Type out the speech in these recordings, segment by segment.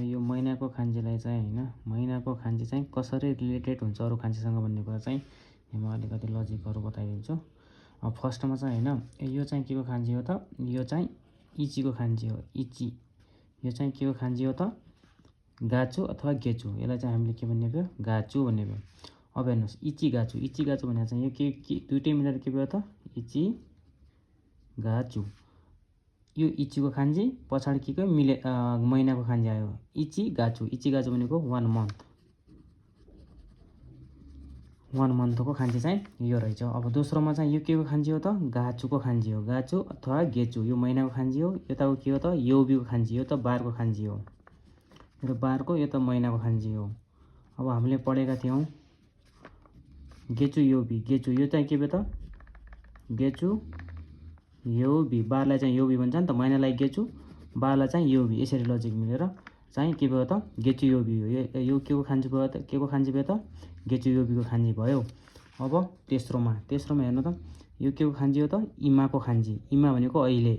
यो महिनाको खान्जीलाई चाहिँ हैन महिनाको खान्जी चाहिँ कसरी रिलेटेड हुन्छ अरू खान्जीसँग भन्ने कुरा चाहिँ म अलिकति लजिकहरु बताइदिन्छु। फर्स्टमा चाहिँ हैन यो चाहिँ केको खान्जी हो त यो चाहिँ इचीको खान्जी हो इची। यो चाहिँ केको खान्जी हो त गाचु अथवा गेचु। यसलाई चाहिँ हामीले के भन्ने भयो गाचु भन्ने भयो। अब हेर्नुस् इची गाचु भने चाहिँ यो के दुईटै मिलेर के भयो त इची गाचु। यो इचीको खान्जी पछाडी केको मिले महिनाको खान्जी आयो इची गाचु भनेको 1 मन्थ। 1 मन्थको खान्जी चाहिँ यो रहेछ। अब दोस्रोमा चाहिँ यो केको खान्जी हो त गाचुको खान्जी हो गाचु अथवा गेचु। यो महिनाको खान्जी हो। यताको के हो त यौबीको खान्जी हो त बारको खान्जी हो। यो बारको यो त महिनाको खान्जी हो। अब हामीले पढेका थियौं गेचु यौबी गेचु यो चाहिँ के भयो त गेचु यौबी। बारलाई चाहिँ यौबी भन्छ नि त महिनालाई गेचु बारलाई चाहिँ यौबी। यसरी लजिक मिलेर चाहिँ के भयो त गेचु यौबी हो। यो केको खान्जी भयो त केको खान्जी भयो त गेचु यौबीको खान्जी भयो। अब तेस्रोमा हेर्नु त यो केको खान्जी हो त इमाको खान्जी। इमा भनेको अहिले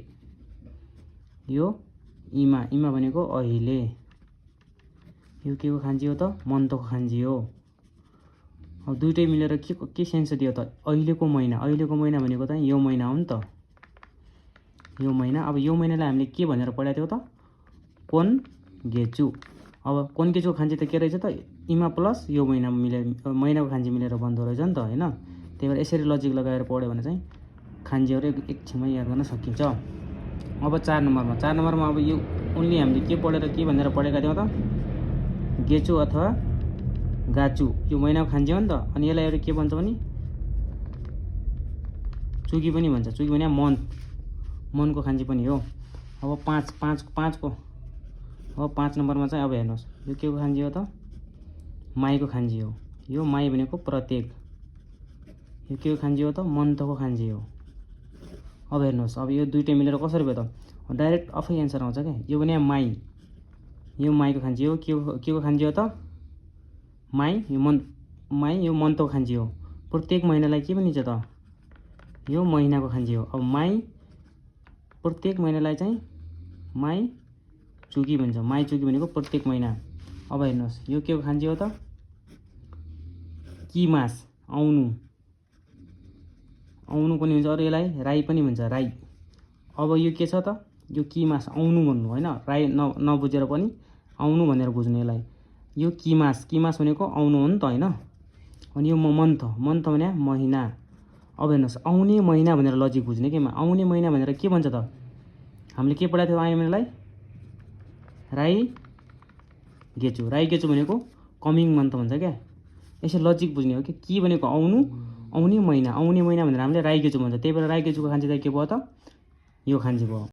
यो इमा भनेको अहिले। यो केको खान्जी हो त मन्थको खान्जी हो। अब दुईटै मिलेर के सेन्स दियो त अहिलेको महिना भनेको चाहिँ यो महिना हो नि त यो महिना। अब यो महिनालाई हामीले के भनेर पढाएको थियौ त कोन गेचु। अब कोन गेचुको खान्जी त के रहेछ त इमा प्लस यो महिना महिनाको खान्जी मिलेर बन्दो रहेछ नि त हैन। त्यही भएर यसरी लजिक लगाएर पढ्यो भने चाहिँ खान्जीहरु एकछिनमै याद गर्न सकिन्छ। अब 4 नम्बरमा अब यो ओन्ली हामीले के पढेर के भनेर पढेका थियौ त गेचु अथवा गाचु। यो महिनाको खान्जी हो नि त अनि यसलाई एउटा के भन्छ भने चुगी पनि भन्छ। चुगी भने मनको खान्जी पनि हो। अब 5 को अब 5 नम्बरमा चाहिँ अब हेर्नुस् यो केको खान्जी हो त माईको खान्जी हो। यो माई भनेको प्रत्येक। यो केको खान्जी हो त मन्थको खान्जी हो। अब हेर्नुस् अब यो दुईटै मिलेर कसरी भयो त डाइरेक्ट आफै एन्सर आउँछ के। यो भने माई यो माईको खान्जी हो। केको खान्जी हो त माई यो मन्थको खान्जी हो। प्रत्येक महिनालाई के भनिन्छ त यो महिनाको खान्जी हो। अब माई प्रत्येक महिनालाई चाहिँ माई चुगी भन्छ। माई चुगी भनेको प्रत्येक महिना। अब हेर्नुस् यो केको खान्जी हो त कि मास आउनु पनि हुन्छ। अरु यसलाई राई पनि भन्छ राई। अब यो के छ त यो कि मास आउनु भन्नु हैन राई नबुझेर पनि आउनु भनेर बुझ्नु यसलाई। यो कि मास भनेको आउनु हो नि त हैन। अनि यो मन्थ भने महिना। अब हेर्नुस् आउने महिना भनेर लजिक बुझ्ने के आउने महिना भनेर के भन्छ त हामीले के पढाएको थियौ आउने महिनालाई राई गेचु भनेको कमिङ मन्थ भन्छ क्या। यसरी लजिक बुझ्ने हो कि भनेको आउने महिना भनेर हामीले राई गेचु भन्छ। त्यही भएर राई गेचुको खान्जी चाहिँ के भयो त यो खान्जी भयो।